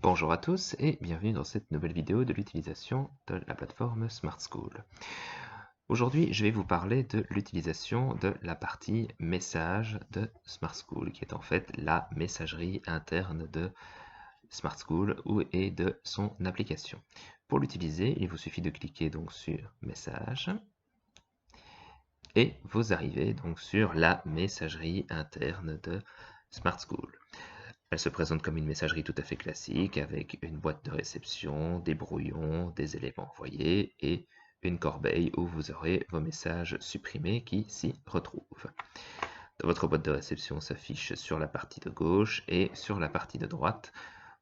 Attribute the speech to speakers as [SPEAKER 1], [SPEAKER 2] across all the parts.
[SPEAKER 1] Bonjour à tous et bienvenue dans cette nouvelle vidéo de l'utilisation de la plateforme Smart School. Aujourd'hui, je vais vous parler de l'utilisation de la partie message de Smart School, qui est en fait la messagerie interne de Smart School et de son application. Pour l'utiliser, il vous suffit de cliquer donc sur Message et vous arrivez donc sur la messagerie interne de Smart School. Elle se présente comme une messagerie tout à fait classique avec une boîte de réception, des brouillons, des éléments envoyés et une corbeille où vous aurez vos messages supprimés qui s'y retrouvent. Votre boîte de réception s'affiche sur la partie de gauche et sur la partie de droite,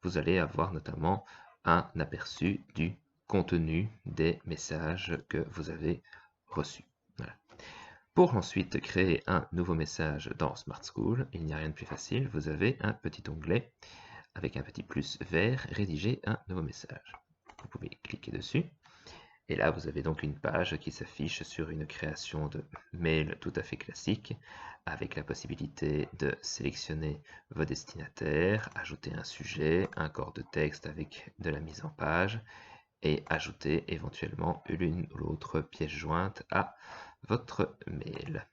[SPEAKER 1] vous allez avoir notamment un aperçu du contenu des messages que vous avez reçus. Voilà. Pour ensuite créer un nouveau message dans Smart School, il n'y a rien de plus facile, vous avez un petit onglet avec un petit plus vert, rédiger un nouveau message. Vous pouvez cliquer dessus, et là vous avez donc une page qui s'affiche sur une création de mail tout à fait classique, avec la possibilité de sélectionner vos destinataires, ajouter un sujet, un corps de texte avec de la mise en page, et ajouter éventuellement l'une ou l'autre pièce jointe à votre mail.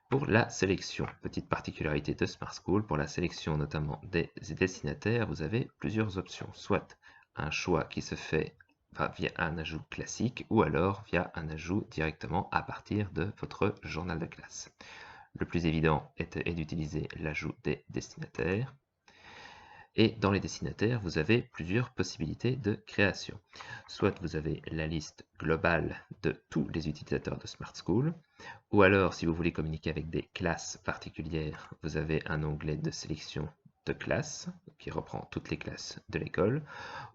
[SPEAKER 1] Pour la sélection, petite particularité de Smart School, pour la sélection notamment des destinataires, vous avez plusieurs options, soit un choix qui se fait via un ajout classique ou alors via un ajout directement à partir de votre journal de classe. Le plus évident est d'utiliser l'ajout des destinataires. Et dans les destinataires, vous avez plusieurs possibilités de création. Soit vous avez la liste globale de tous les utilisateurs de Smart School, ou alors si vous voulez communiquer avec des classes particulières, vous avez un onglet de sélection de classes qui reprend toutes les classes de l'école,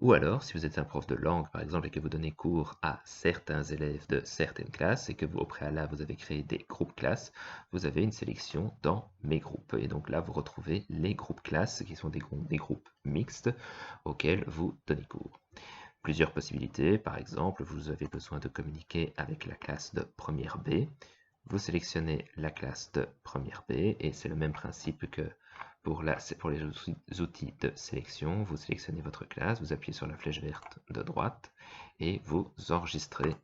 [SPEAKER 1] ou alors si vous êtes un prof de langue par exemple et que vous donnez cours à certains élèves de certaines classes et que vous au préalable vous avez créé des groupes classes, vous avez une sélection dans mes groupes et donc là vous retrouvez les groupes classes qui sont des groupes mixtes auxquels vous donnez cours. Plusieurs possibilités, par exemple vous avez besoin de communiquer avec la classe de première B, vous sélectionnez la classe de première B et c'est le même principe que pour les outils de sélection. Vous sélectionnez votre classe, vous appuyez sur la flèche verte de droite et vous enregistrez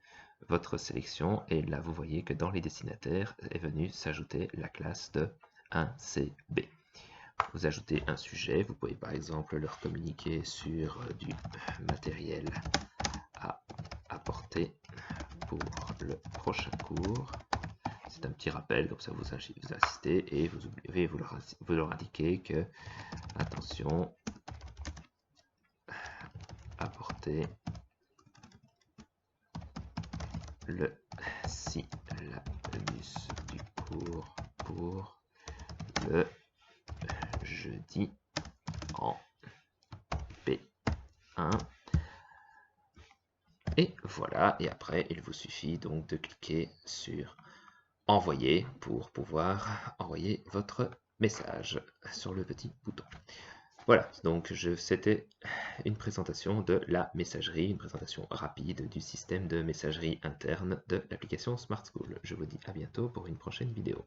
[SPEAKER 1] votre sélection. Et là, vous voyez que dans les destinataires est venue s'ajouter la classe de 1CB. Vous ajoutez un sujet, vous pouvez par exemple leur communiquer sur du matériel à apporter pour le prochain cours. C'est un petit rappel, comme ça vous assistez et vous leur indiquez que, attention, apporter le syllabus du cours pour le jeudi en P1. Et voilà, et après il vous suffit donc de cliquer sur envoyer pour pouvoir envoyer votre message sur le petit bouton. Voilà, donc c'était une présentation de la messagerie, une présentation rapide du système de messagerie interne de l'application Smart School. Je vous dis à bientôt pour une prochaine vidéo.